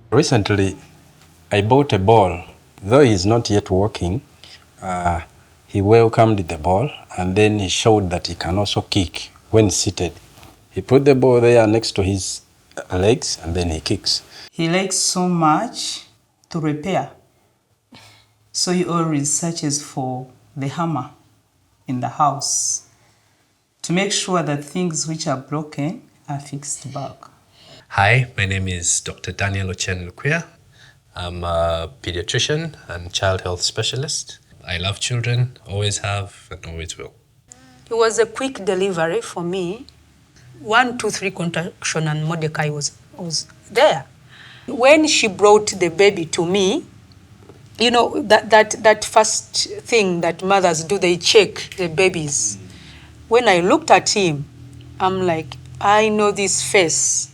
Recently, I bought a ball. Though he's not yet walking, he welcomed the ball and then he showed that he can also kick when seated. He put the ball there next to his legs and then he kicks. He likes so much to repair. So he always searches for the hammer in the house to make sure that things which are broken are fixed back. Hi, my name is Dr. Daniel Ochen Lukwia. I'm a pediatrician and child health specialist. I love children, always have and always will. It was a quick delivery for me. 1, 2, 3 contraction and Mordecai was there. When she brought the baby to me, you know, that first thing that mothers do, they check the babies. When I looked at him, I'm like, I know this face.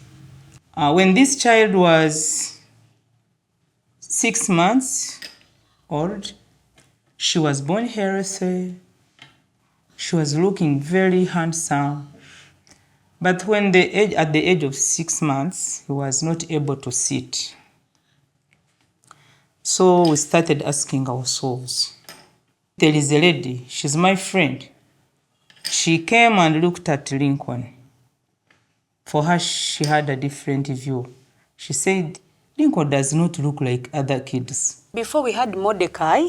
When this child was 6 months old, she was born healthy. She was looking very handsome. But when at the age of 6 months, he was not able to sit. So we started asking ourselves, there is a lady, she's my friend. She came and looked at Lincoln. For her, she had a different view. She said, Lincoln does not look like other kids. Before we had Mordecai,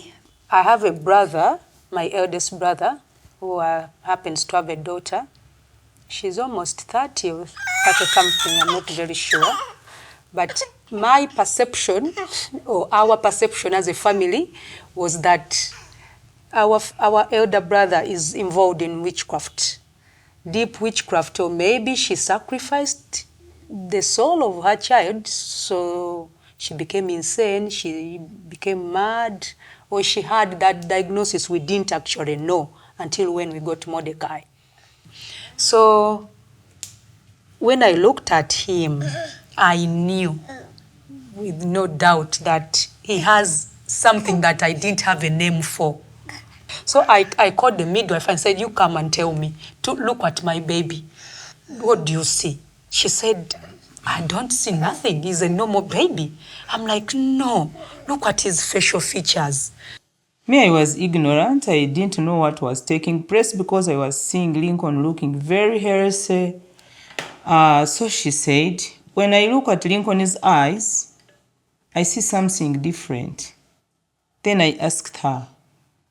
I have a brother, my eldest brother, who happens to have a daughter. She's almost 30 or 30 something, I'm not very sure. But my perception, or our perception as a family, was that our elder brother is involved in witchcraft, deep witchcraft, or maybe she sacrificed the soul of her child, so she became insane, she became mad, or she had that diagnosis we didn't actually know until when we got Mordecai. So when I looked at him, I knew with no doubt that he has something that I didn't have a name for. So I called the midwife and said, you come and tell me, to look at my baby. What do you see? She said, I don't see nothing. He's a normal baby. I'm like, no, look at his facial features. Me, I was ignorant. I didn't know what was taking place because I was seeing Lincoln looking very healthy. So she said, when I look at Lincoln's eyes, I see something different. Then I asked her,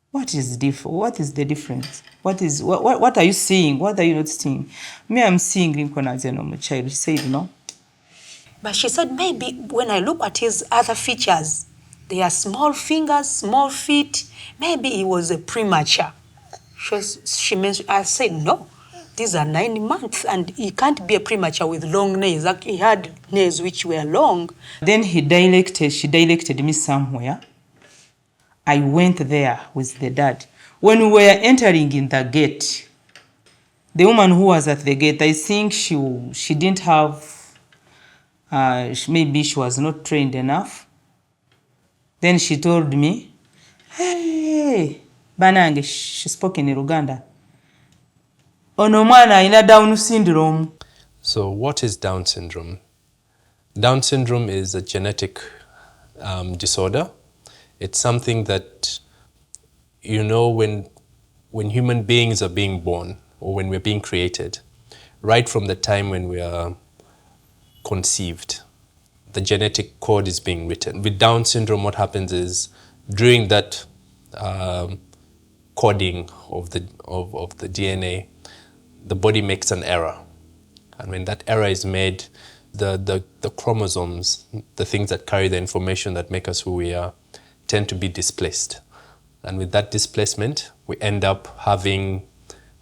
what is different? What is the difference? What are you seeing? What are you not seeing? Me, I'm seeing Lincoln as a normal child. She said, no. But she said, maybe when I look at his other features, they are small fingers, small feet. Maybe he was a premature. She mentioned, I said, no, these are 9 months and he can't be a premature with long nails. Like he had nails which were long. Then she directed me somewhere. I went there with the dad. When we were entering in the gate, the woman who was at the gate, I think she didn't have, maybe she was not trained enough. Then she told me, hey, banange, she spoke in Luganda. Ono mwana alina Down syndrome. So what is Down syndrome? Down syndrome is a genetic disorder. It's something that, you know, when human beings are being born or when we're being created, right from the time when we are conceived, the genetic code is being written. With Down syndrome, what happens is during that coding of the DNA, the body makes an error. And when that error is made, the chromosomes, the things that carry the information that make us who we are, tend to be displaced. And with that displacement, we end up having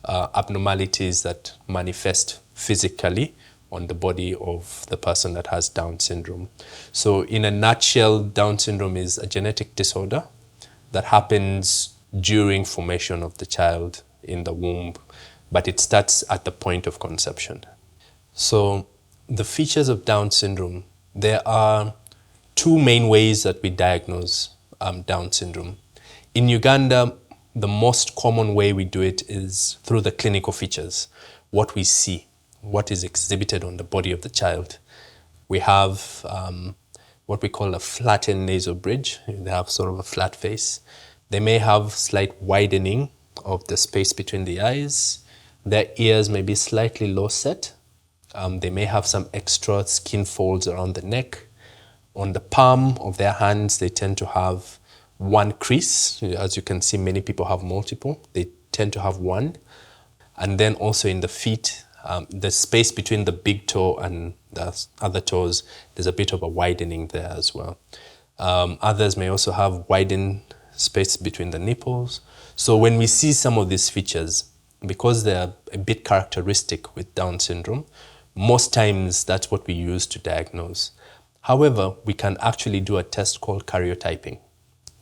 abnormalities that manifest physically on the body of the person that has Down syndrome. So in a nutshell, Down syndrome is a genetic disorder that happens during formation of the child in the womb, but it starts at the point of conception. So the features of Down syndrome, there are 2 main ways that we diagnose Down syndrome. In Uganda, the most common way we do it is through the clinical features, what we see, what is exhibited on the body of the child. We have what we call a flattened nasal bridge. They have sort of a flat face. They may have slight widening of the space between the eyes. Their ears may be slightly low set. They may have some extra skin folds around the neck. On the palm of their hands, they tend to have one crease. As you can see, many people have multiple. They tend to have one. And then also in the feet, the space between the big toe and the other toes, there's a bit of a widening there as well. Others may also have widened space between the nipples. So when we see some of these features, because they're a bit characteristic with Down syndrome, most times that's what we use to diagnose. However, we can actually do a test called karyotyping.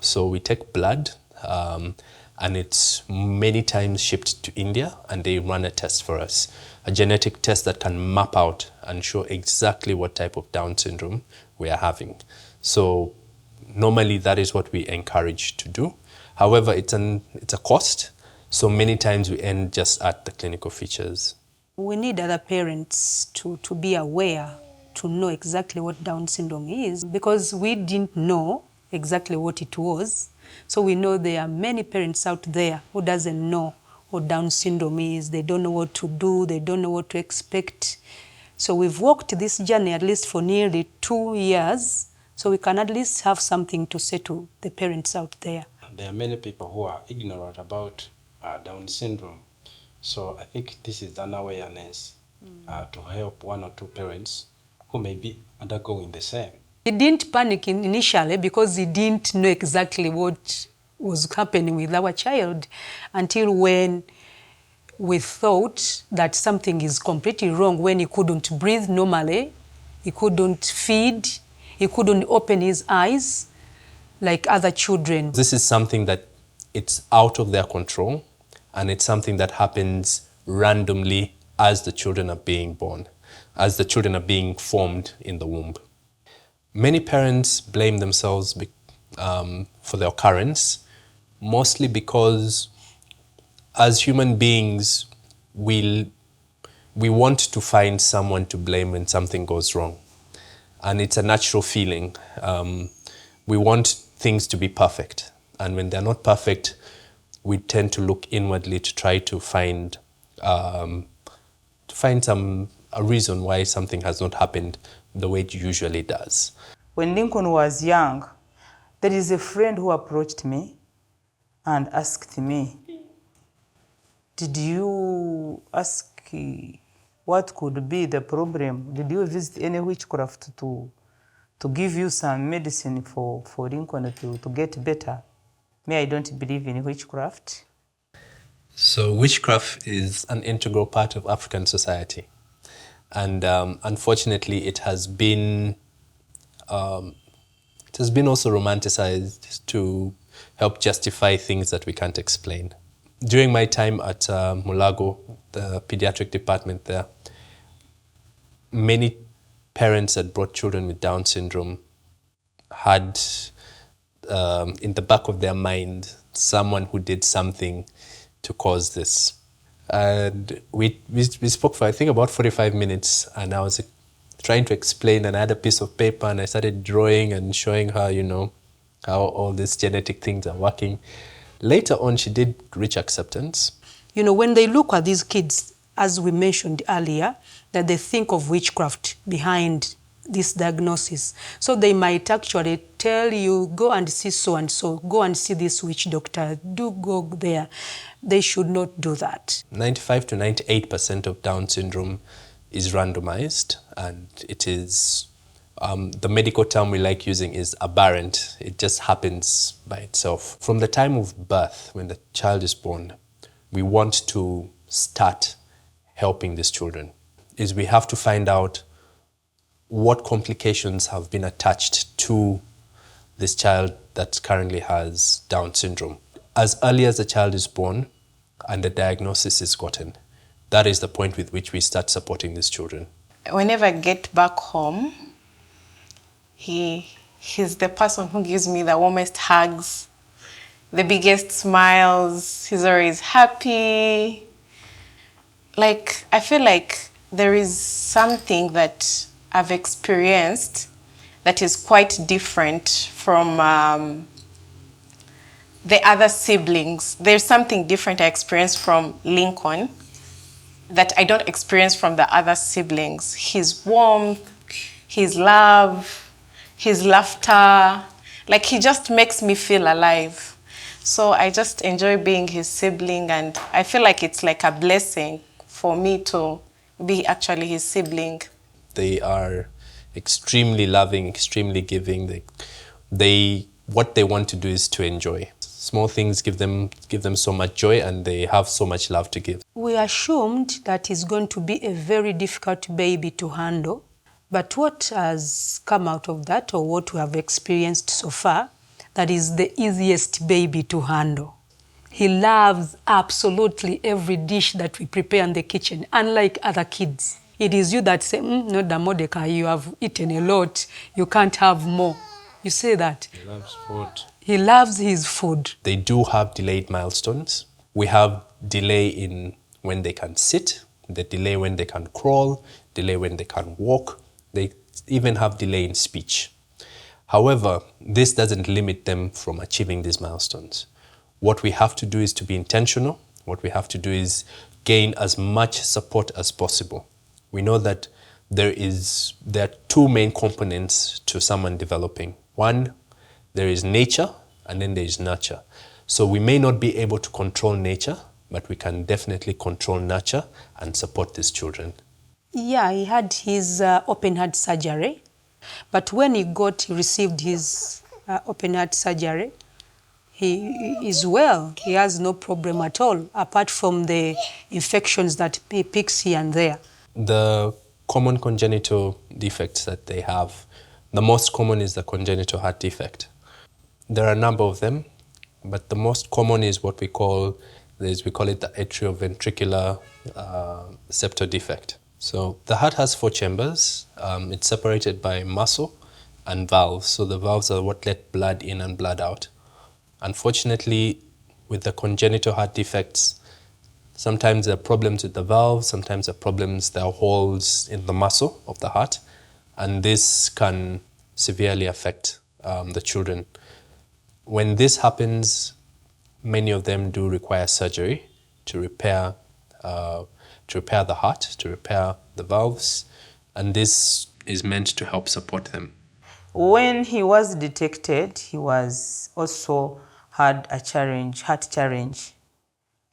So we take blood, and it's many times shipped to India, and they run a test for us, a genetic test that can map out and show exactly what type of Down syndrome we are having. So normally that is what we encourage to do. However, it's a cost, so many times we end just at the clinical features. We need other parents to be aware, to know exactly what Down syndrome is, because we didn't know exactly what it was. So we know there are many parents out there who doesn't know what Down syndrome is. They don't know what to do. They don't know what to expect. So we've walked this journey at least for nearly 2 years, so we can at least have something to say to the parents out there. There are many people who are ignorant about Down syndrome. So I think this is an awareness to help one or two parents who may be undergoing the same. He didn't panic initially because he didn't know exactly what was happening with our child until when we thought that something is completely wrong, when he couldn't breathe normally, he couldn't feed, he couldn't open his eyes like other children. This is something that it's out of their control, and it's something that happens randomly as the children are being born, as the children are being formed in the womb. Many parents blame themselves for the occurrence, mostly because as human beings, we want to find someone to blame when something goes wrong. And it's a natural feeling. We want things to be perfect. And when they're not perfect, we tend to look inwardly to try to find a reason why something has not happened the way it usually does. When Lincoln was young, there is a friend who approached me and asked me, did you ask what could be the problem? Did you visit any witchcraft to give you some medicine for Lincoln to get better? Me, I don't believe in witchcraft. So witchcraft is an integral part of African society. And unfortunately, it has been also romanticized to help justify things that we can't explain. During my time at Mulago, the pediatric department there, many parents that brought children with Down syndrome had in the back of their mind someone who did something to cause this. And we spoke for, I think, about 45 minutes, and I was trying to explain, and I had a piece of paper, and I started drawing and showing her, how all these genetic things are working. Later on, she did reach acceptance. When they look at these kids, as we mentioned earlier, that they think of witchcraft behind this diagnosis. So they might actually tell you, go and see so-and-so, go and see this witch doctor, do go there. They should not do that. 95 to 98% of Down syndrome is randomized, and it is, the medical term we like using is aberrant. It just happens by itself. From the time of birth, when the child is born, we want to start helping these children. We have to find out what complications have been attached to this child that currently has Down syndrome. As early as the child is born and the diagnosis is gotten, that is the point with which we start supporting these children. Whenever I get back home, he's the person who gives me the warmest hugs, the biggest smiles. He's always happy. I feel like there is something that I've experienced that is quite different from the other siblings. There's something different I experience from Lincoln that I don't experience from the other siblings. His warmth, his love, his laughter, like he just makes me feel alive. So I just enjoy being his sibling, and I feel like it's like a blessing for me to be actually his sibling. They are extremely loving, extremely giving. They what they want to do is to enjoy. Small things give them so much joy, and they have so much love to give. We assumed that he's going to be a very difficult baby to handle, but what has come out of that, or what we have experienced so far, that is the easiest baby to handle. He loves absolutely every dish that we prepare in the kitchen, unlike other kids. It is you that say, no, the Mordecai, you have eaten a lot, you can't have more. You say that. He loves food. He loves his food. They do have delayed milestones. We have delay in when they can sit, the delay when they can crawl, delay when they can walk. They even have delay in speech. However, this doesn't limit them from achieving these milestones. What we have to do is to be intentional. What we have to do is gain as much support as possible. We know that there are two main components to someone developing. One, there is nature, and then there is nurture. So we may not be able to control nature, but we can definitely control nurture and support these children. Yeah, he had his open heart surgery, but when he received his open heart surgery, he is well. He has no problem at all, apart from the infections that he picks here and there. The common congenital defects that they have, the most common is the congenital heart defect. There are a number of them, but the most common is what we call it the atrioventricular septal defect. So the heart has 4 chambers. It's separated by muscle and valves. So the valves are what let blood in and blood out. Unfortunately, with the congenital heart defects, sometimes there are problems with the valves, sometimes there are holes in the muscle of the heart, and this can severely affect the children. When this happens, many of them do require surgery to repair the heart, to repair the valves, and this is meant to help support them. When he was detected, he was also had a heart challenge.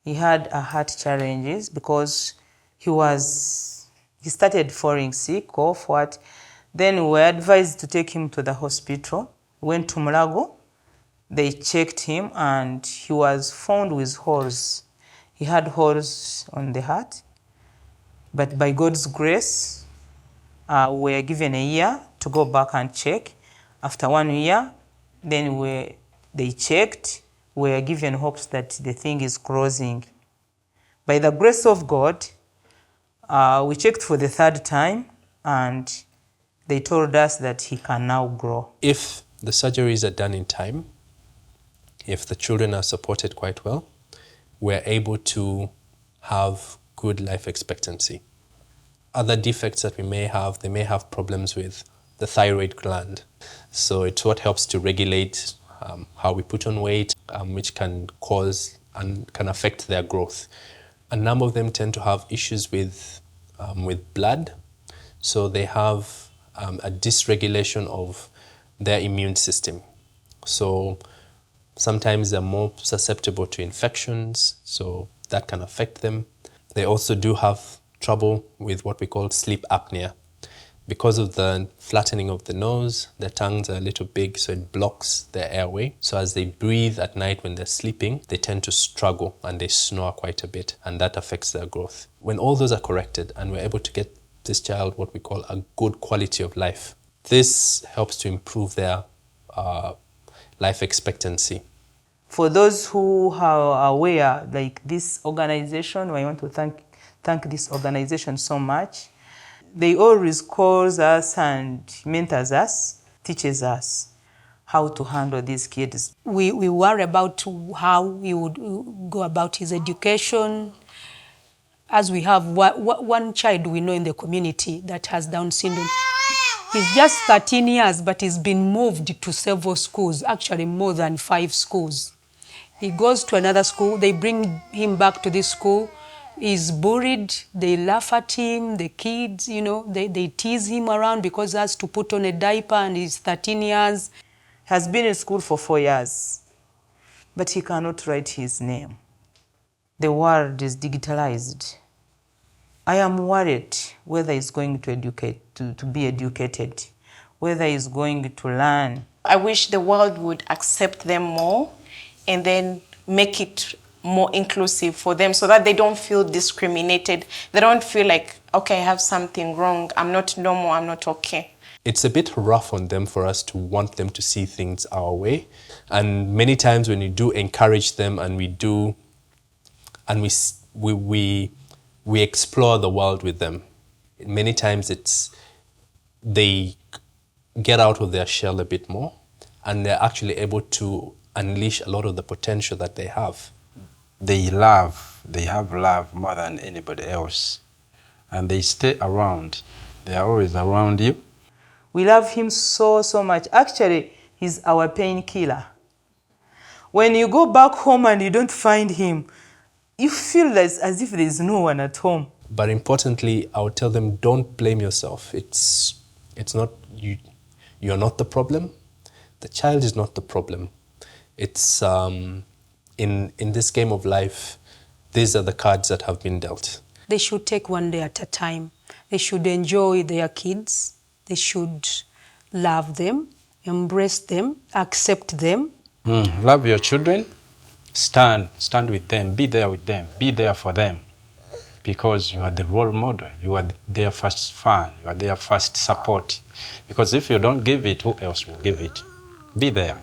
He had a heart challenges because he started falling sick or what. Then we were advised to take him to the hospital. Went to Mulago. They checked him and he was found with holes. He had holes on the heart. But by God's grace, we were given a year to go back and check. After 1 year, then they checked. We were given hopes that the thing is closing. By the grace of God, we checked for the 3rd time, and they told us that he can now grow. If the surgeries are done in time, if the children are supported quite well, we're able to have good life expectancy. Other defects that they may have problems with the thyroid gland. So it's what helps to regulate how we put on weight, which can cause and can affect their growth. A number of them tend to have issues with blood. So they have a dysregulation of their immune system. So sometimes they're more susceptible to infections, so that can affect them. They also do have trouble with what we call sleep apnea. Because of the flattening of the nose, their tongues are a little big, so it blocks their airway. So as they breathe at night when they're sleeping, they tend to struggle and they snore quite a bit, and that affects their growth. When all those are corrected and we're able to get this child what we call a good quality of life, this helps to improve their life expectancy. For those who are aware, like this organization, I want to thank this organization so much. They always calls us and mentors us, teaches us how to handle these kids. We worry about how he would go about his education. As we have one child we know in the community that has Down syndrome. He's just 13 years, but he's been moved to several schools, actually more than 5 schools. He goes to another school, they bring him back to this school, he's bullied, they laugh at him, the kids, you know, they tease him around because he has to put on a diaper and he's 13 years. Has been in school for 4 years, but he cannot write his name. The world is digitalized. I am worried whether he's going to be educated, whether he's going to learn. I wish the world would accept them more and then make it more inclusive for them so that they don't feel discriminated. They don't feel like, okay, I have something wrong, I'm not normal, I'm not okay. It's a bit rough on them for us to want them to see things our way. And many times when we do encourage them and we explore the world with them, many times they get out of their shell a bit more and they're actually able to unleash a lot of the potential that they have. They have love more than anybody else. And they stay around. They are always around you. We love him so much. Actually, he's our painkiller. When you go back home and you don't find him, you feel as if there's no one at home. But importantly, I would tell them, don't blame yourself. It's not you. You're not the problem. The child is not the problem. It's in this game of life, these are the cards that have been dealt. They should take one day at a time. They should enjoy their kids. They should love them, embrace them, accept them. Love your children. Stand with them. Be there with them. Be there for them. Because you are the role model. You are their first fan. You are their first support. Because if you don't give it, who else will give it? Be there.